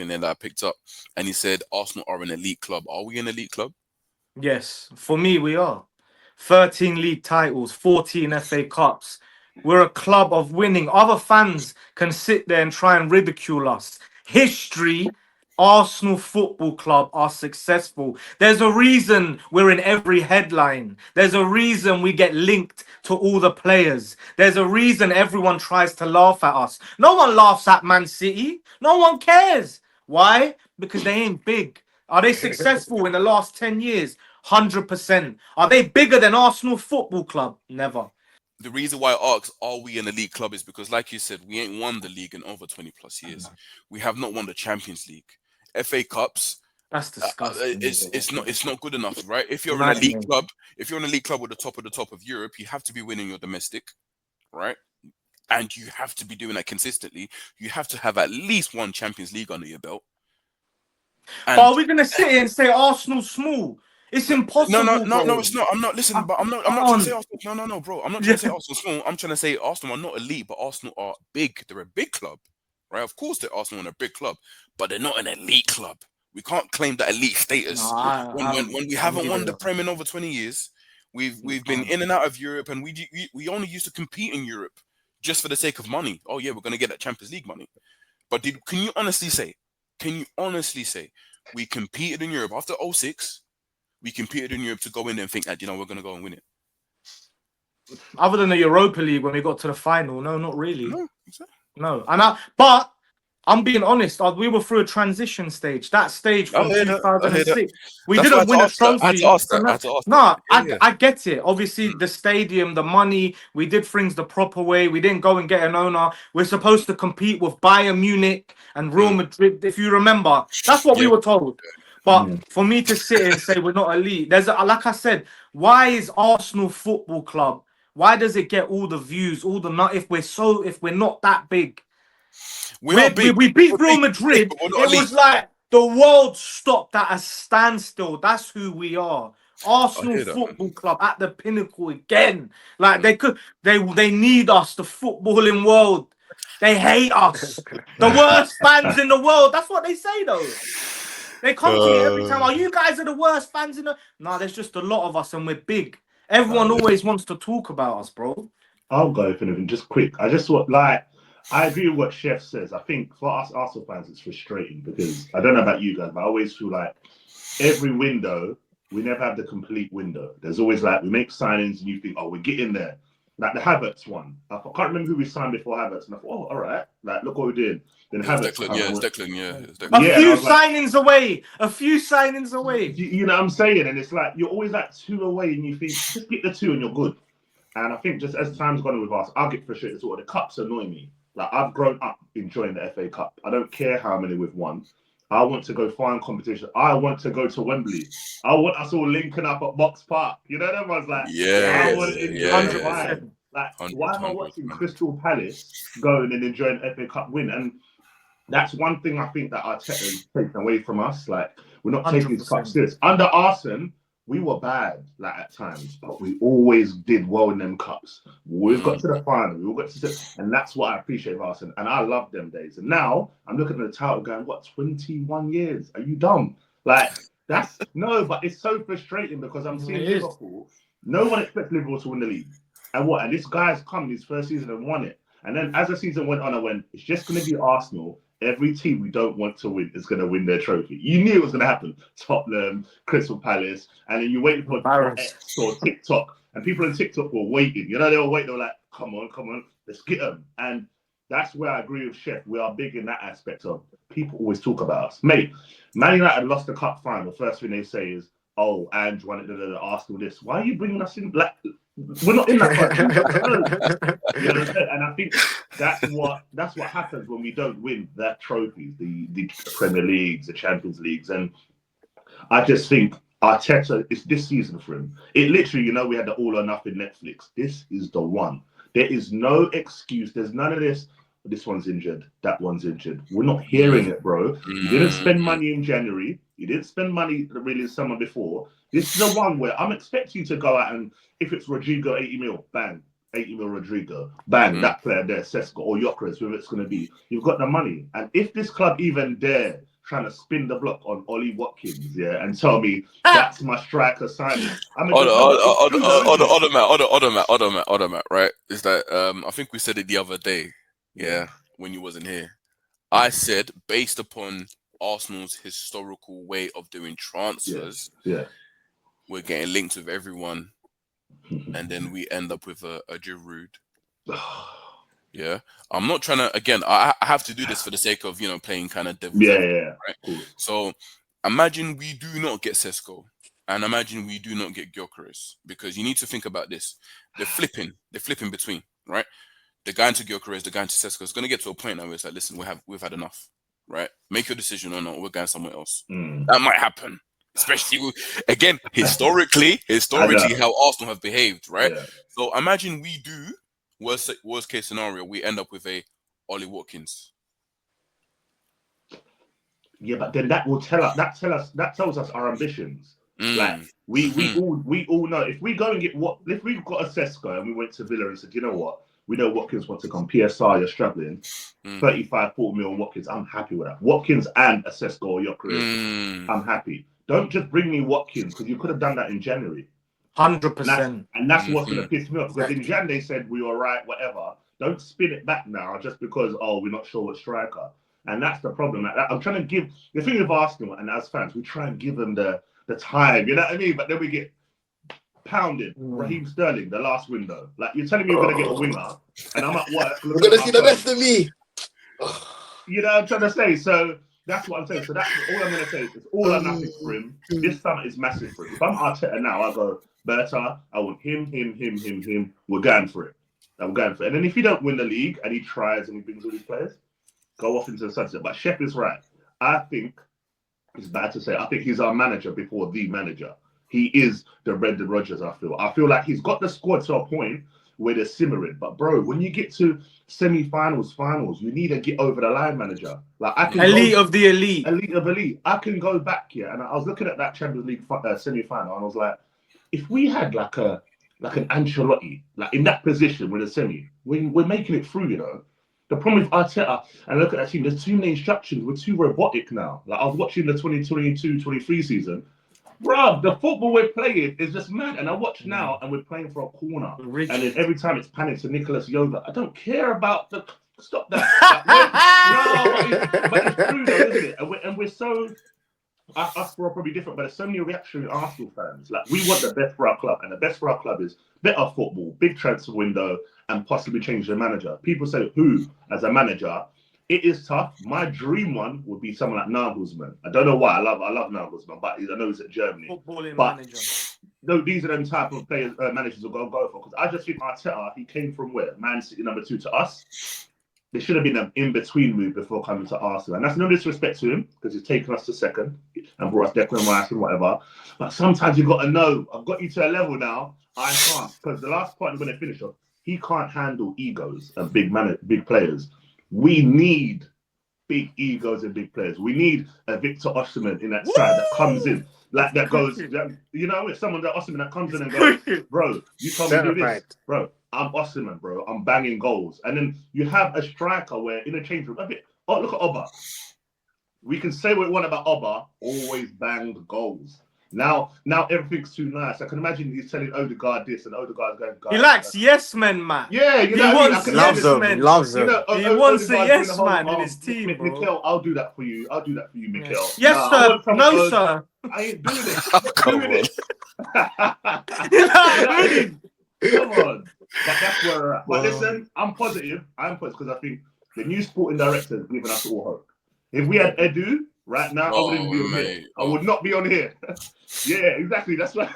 in there that I picked up, and he said Arsenal are an elite club. Are we an elite club? Yes, for me, we are. 13 league titles, 14 FA Cups. We're a club of winning. Other fans can sit there and try and ridicule us. History, Arsenal Football Club are successful. There's a reason we're in every headline. There's a reason we get linked to all the players. There's a reason everyone tries to laugh at us. No one laughs at Man City. No one cares. Why? Because they ain't big. Are they successful in the last 10 years? 100%. Are they bigger than Arsenal Football Club? Never. The reason why I ask, are we an elite club, is because, like you said, we ain't won the league in over 20 plus years. We have not won the Champions League. FA Cups, That's disgusting. it's not good enough, right? If you're an elite Maddening. club, if you're an elite club with the top of Europe, you have to be winning your domestic, right? And you have to be doing that consistently. You have to have at least one Champions League under your belt. But And are we going to sit here and say Arsenal small? It's impossible, no, bro. it's not. I'm not listening, but I'm not trying to say Can't. Arsenal. No, bro. I'm not trying Yeah. to say Arsenal small. I'm trying to say Arsenal are not elite, but Arsenal are big. They're a big club, right? Of course, they're Arsenal and a big club, but they're not an elite club. We can't claim that elite No, status when we I'm haven't won giving the up. Prem in over 20 years. We've been Can't. in and out of Europe, and we only used to compete in Europe just for the sake of money. Oh yeah, we're gonna get that Champions League money. But can you honestly say? Can you honestly say we competed in Europe after '06? We competed in Europe to go in there and think that we're gonna go and win it. Other than the Europa League when we got to the final, no, not really. No, exactly. No. But I'm being honest, we were through a transition stage. That stage I from hear that. I hear that. 2006, we That's why I didn't had to win a ask that. I had to trophy. ask So that. I no, had to ask that. no, Yeah, yeah. I get it. Obviously, Mm. the stadium, the money, we did things the proper way. We didn't go and get an owner. We're supposed to compete with Bayern Munich and Real Mm. Madrid, if you remember. That's what we Yeah. were told. But Yeah. for me to sit here and say we're not elite, like I said, why is Arsenal Football Club? Why does it get all the views, all the not? If we're not that big, We are big. we beat We're Real big, Madrid. but we're not It elite. was like the world stopped at a standstill. That's who we are. I Arsenal hear that, man. Football Club at the pinnacle again. Like Mm. they need us. The footballing world. They hate us. The worst fans in the world. That's what they say though. They come to me every time. Oh, you guys are the worst fans in the. No, there's just a lot of us and we're big. Everyone Listen. always wants to talk about us, bro. I'll go for anything just quick. I just want I agree with what Chef says. I think for us Arsenal fans, it's frustrating because I don't know about you guys, but I always feel like every window we never have the complete window. There's always like we make signings and you think, oh, we're getting there. Like the Havertz one. I can't remember who we signed before Havertz, and I thought, oh, all right. Like look what we're doing. Then It was Havertz Declan. come Yeah, and it's went. Declan. Yeah, it's A Declan. Yeah, and I few was like, signings away. A few signings away. you know what I'm saying? And it's like you're always like 2 away, and you think just get the 2 and you're good. And I think just as time's gone on with us, I'll get frustrated as well. The cups annoy me. Like I've grown up enjoying the FA Cup. I don't care how many we've won. I want to go find competition. I want to go to Wembley. I want us all linking up at Box Park. You know, everyone's like, I Yeah, want to yeah, enjoy the yeah, yeah. vibe. 100%. Like, 100, why am I 100, watching 100. Crystal Palace going and enjoying FA Cup win? And that's one thing I think that Arteta is taking away from us. Like, we're not taking these cups 100%. serious. Under Arsene, we were bad, like at times, but we always did well in them cups. We've got to the final, we got to, and that's what I appreciate of Arsenal. And I love them days. And now I'm looking at the title, going, "What? 21 years? Are you dumb?" Like that's no, but it's so frustrating because I'm It seeing is. Liverpool. No one expects Liverpool to win the league, and what? And this guy's come his first season and won it. And then as the season went on, I went, "It's just going to be Arsenal." Every team we don't want to win is going to win their trophy. You knew it was going to happen. Tottenham, Crystal Palace, and then you wait for Embarrassed. X or TikTok, and people on TikTok were waiting. You know, they were waiting. They were like, come on, let's get them. And that's where I agree with Chef. We are big in that aspect of people always talk about us. Mate, Man United lost the cup final. First thing they say is, oh, Ange won it, Arsenal this. Why are you bringing us in? Like, we're not in that fight. You know what I'm saying? And I think that's what happens when we don't win that trophies, the Premier Leagues, the Champions Leagues, and I just think Arteta is this season for him. It literally, we had the all or nothing Netflix. This is the one. There is no excuse. There's none of this. This one's injured. That one's injured. We're not hearing it, bro. You didn't spend money in January. You didn't spend money really in summer before. This is the one where I'm expecting you to go out and if it's Rodrigo 80 mil, bang. 80 mil Rodrigo, bang, that player there, Sesko or Yokres, whoever it's going to be. You've got the money. And if this club even dare trying to spin the block on Ollie Watkins, yeah, and tell me that's my striker signing. I mean, Odomat, right? Is that I think we said it the other day, yeah, when you wasn't here. I said based upon Arsenal's historical way of doing transfers, we're getting linked with everyone, and then we end up with a Giroud. Yeah, I'm not trying to. Again, I have to do this for the sake of playing kind of devil's advocate, right? Cool. So imagine we do not get Sesko, and imagine we do not get Gyökeres, because you need to think about this. They're flipping between, right? The guy into Gyökeres, the guy into Sesko is going to get to a point now where it's like, listen, we've had enough, right? Make your decision or not. We're going somewhere else. That might happen, especially again historically how Arsenal have behaved, right? Yeah. So imagine we do. Worst case scenario, we end up with a Ollie Watkins. Yeah, but then that tells us our ambitions. Like we all know if we go and if we've got a Sesko and we went to Villa and said, you know what, we know Watkins wants to come. PSR, you're struggling. 35, 40 million Watkins, I'm happy with that. Watkins and a Sesko or Gyökeres, I'm happy. Don't just bring me Watkins, because you could have done that in January. 100%. And that's what's going to piss me off. Because in Jan they said we were right, whatever. Don't spin it back now just because, we're not sure what striker. And that's the problem. I'm trying to give the thing with Arsenal, and as fans, we try and give them the time. You know what I mean? But then we get pounded. Raheem Sterling, the last window. Like, you're telling me you're going to get a winger, and I'm at work. We're going to see the best of me. You know what I'm trying to say? So that's what I'm saying. So that's all I'm going to say. It's all or nothing for him. This summer is massive for him. If I'm Arteta now, I go, Berta, I want him. We're going for it. I'm going for it. And then if he don't win the league and he tries and he brings all these players, go off into the sunset. But Shep is right. I think, it's bad to say, I think he's our manager before the manager. He is the Brendan Rodgers, I feel. I feel like he's got the squad to a point where they're simmering. But, bro, when you get to semi-finals, finals, you need to get over the line, manager. Like, I can elite of the elite. Elite of elite. I can go back here. And I was looking at that Champions League semi-final, and I was like, if we had like an Ancelotti, like in that position with a semi, we're making it through, you know. The problem with Arteta, and look at that team, there's too many instructions. We're too robotic now. Like, I was watching the 2022-23 season. Bruv, the football we're playing is just mad. And I watch now, and we're playing for a corner. And then every time it's panic to Nicholas Yoga. I don't care about the... Stop that. But it's true though, isn't it? And we're so... Us are probably different, but there's so many reactionary Arsenal fans. Like, we want the best for our club, and the best for our club is better football, big transfer window, and possibly change the manager. People say, who as a manager? It is tough. My dream one would be someone like Nagelsmann. I don't know why. I love Nagelsmann, but I know he's at Germany. Footballing but manager. No, these are them type of players, managers will go for. Because I just think Arteta, he came from where? Man City number 2 to us. There should have been an in-between move before coming to Arsenal. And that's no disrespect to him, because he's taken us to second and brought us Declan Rice and whatever. But sometimes you've got to know, I've got you to a level now, I can't. Because the last point when they finish off, he can't handle egos and big players. We need big egos and big players. We need a Victor Osimhen in that side that comes in. Like, that goes, you know, if someone that Osimhen that comes in and goes, bro, you told me to do this. Bro, I'm Osimhen, bro. I'm banging goals. And then you have a striker where in a change room, look at Oba. We can say what we want about Oba, always banged goals. Now everything's too nice. I can imagine he's telling Odegaard this and Odegaard's going, he likes yes men, man. Yeah, you know, he wants yes men. Loves them. You know, he wants a yes man in his team, bro. Mikel, I'll do that for you. Mikel. Yes, sir. No, sir. I ain't doing it. Come on. Come on. But that's where we're at. But listen, I'm positive because I think the new sporting director has given us all hope. If we had Edu right now, I wouldn't be on here. I would not be on here. Yeah, exactly. That's right.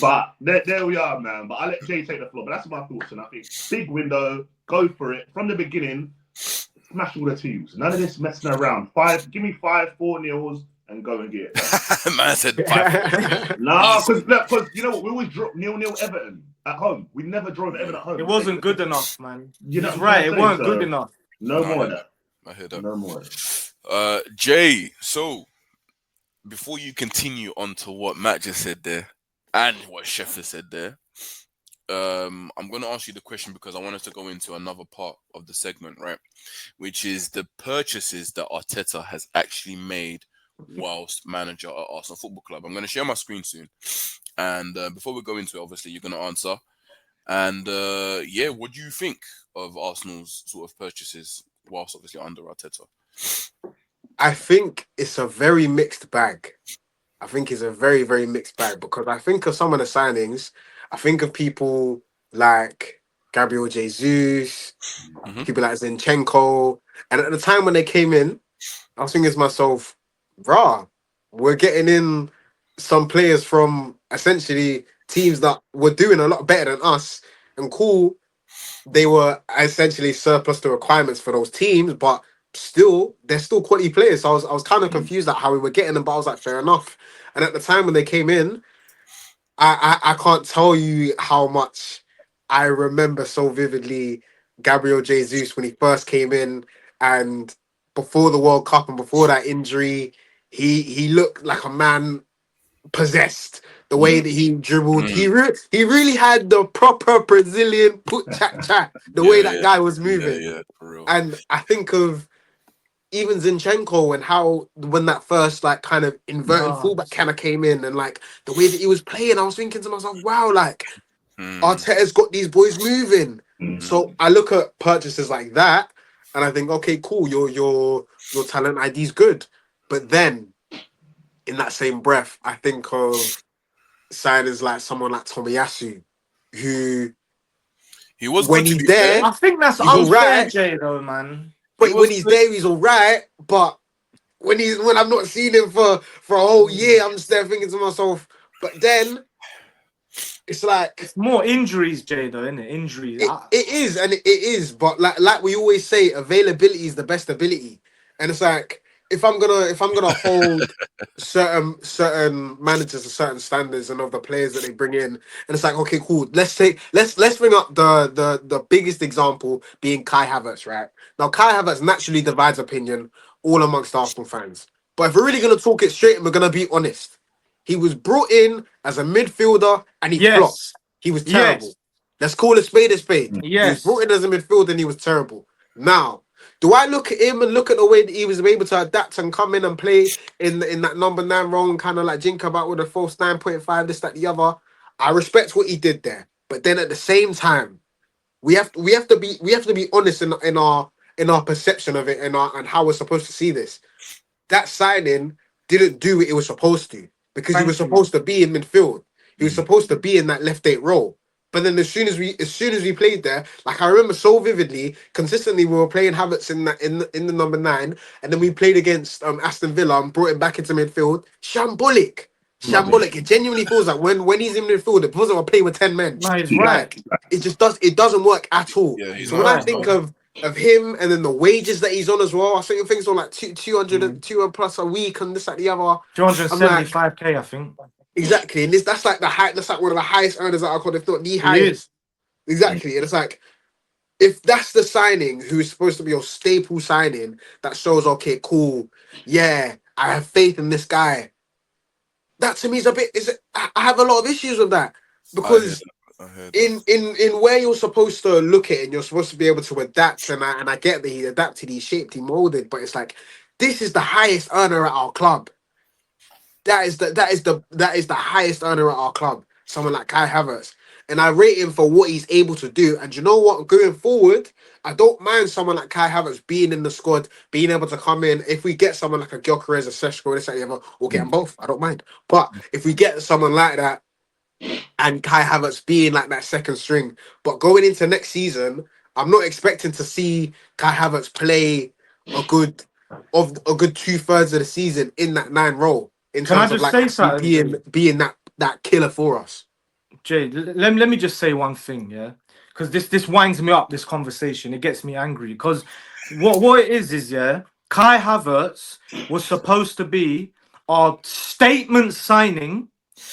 But there we are, man. But I'll let Jay take the floor. But that's my thoughts. And I think big window, go for it. From the beginning, smash all the teams. None of this messing around. Give me 5-4-0s and go and get it. Man said 5. Nah, because you know what? We always drop 0-0 Everton at home. We never drove Everton at home. It wasn't good enough, man. You know, he's right. It weren't good enough. No more of that. I heard that. No more of that. Jay, so before you continue on to what Matt just said there and what Chef has said there, I'm going to ask you the question because I want us to go into another part of the segment, right? Which is the purchases that Arteta has actually made whilst manager at Arsenal Football Club. I'm going to share my screen soon, and before we go into it, obviously you're going to answer. And yeah, what do you think of Arsenal's sort of purchases whilst obviously under Arteta? I think it's a very mixed bag. I think it's a very, very mixed bag because I think of some of the signings. I think of people like Gabriel Jesus, Mhm. people like Zinchenko. And at the time when they came in, I was thinking to myself, rah, we're getting in some players from essentially teams that were doing a lot better than us. And cool, they were essentially surplus the requirements for those teams, but still, they're still quality players. So I was kind of confused at how we were getting them, but I was like, fair enough. And at the time when they came in, I can't tell you how much I remember so vividly Gabriel Jesus when he first came in and before the World Cup and before that injury, he looked like a man possessed. The way that he dribbled, Mm. he really had the proper Brazilian put chat chat. The way that guy was moving, Yeah, for real. and I think of even Zinchenko and how when that first like kind of inverted Nah. fullback kind of came in and like the way that he was playing, I was thinking to myself, wow, like Mm. Arteta's got these boys moving. Mhm. So I look at purchases like that and I think, okay, cool, your talent ID's good. But then in that same breath, I think of signings like someone like Tomiyasu, who He was when good to he's be fair. there, I think that's he's unfair, alright. Jay, though, man. But He when was he's good. there, he's alright. But when I've not seen him for a whole year, I'm just there thinking to myself, but then it's like It's more injuries, Jay, though, isn't it? Injuries. it is, and it is, but like we always say, availability is the best ability. And it's like if I'm gonna hold certain managers to certain standards and of the players that they bring in, and it's like, okay, cool, let's bring up the biggest example being Kai Havertz, right? Now Kai Havertz naturally divides opinion all amongst Arsenal fans. But if we're really gonna talk it straight and we're gonna be honest, he was brought in as a midfielder and he flopped. Yes. He was terrible. Yes. Let's call a spade a spade. He was Yes. brought in as a midfielder and he was terrible. Now, do I look at him and look at the way that he was able to adapt and come in and play in that number 9 role and kind of like jink about with a false 9.5, this, that, the other? I respect what he did there. But then at the same time, we have to be honest in our perception of it and how we're supposed to see this. That signing didn't do what it was supposed to because he Thank was you. supposed to be in midfield. He was supposed to be in that left 8 role. But then as soon as we played there, like I remember so vividly, consistently we were playing Havertz in the number 9, and then we played against Aston Villa and brought him back into midfield. Shambolic. Rubbish. It genuinely feels like when he's in midfield, it feels like we're playing with 10 men. No, he's right. Like it doesn't work at all. Yeah, he's So when I right. think of him and then the wages that he's on as well, I think things on like 200 plus a week and this, that, the other. 275k, I think. Exactly, and that's like that's like one of the highest earners that I could, if not the He highest. is. Exactly, and it's like if that's the signing who is supposed to be your staple signing that shows, okay, cool, yeah, I have faith in this guy. That to me is a bit. I have a lot of issues with that because I heard that. in where you're supposed to look at it and you're supposed to be able to adapt, and I get that he adapted, he shaped, he molded, but it's like this is the highest earner at our club. That is the highest earner at our club. Someone like Kai Havertz. And I rate him for what he's able to do. And you know what? Going forward, I don't mind someone like Kai Havertz being in the squad, being able to come in. If we get someone like a Gyökeres, a Seshko, this, that, the other, we'll get them both. I don't mind. But if we get someone like that and Kai Havertz being like that second string, but going into next season, I'm not expecting to see Kai Havertz play a good 2/3 of the season in that 9 role. In Can I terms of just like say actually something? being that killer for us. Jay, let me just say one thing, yeah, because this winds me up. This conversation, it gets me angry because what it is yeah, Kai Havertz was supposed to be our statement signing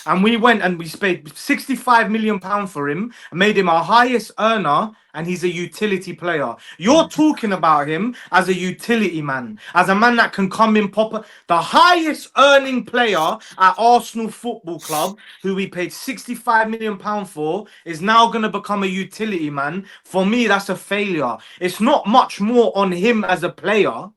And we went and we paid 65 million pound for him and made him our highest earner, and he's a utility player. You're talking about him as a utility man, as a man that can come in, the highest earning player at Arsenal Football Club, who we paid 65 million pound for, is now going to become a utility man. For me, that's a failure. It's not much more on him as a player.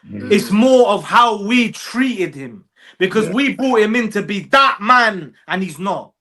It's more of how we treated him. Because we brought him in to be that man, and he's not.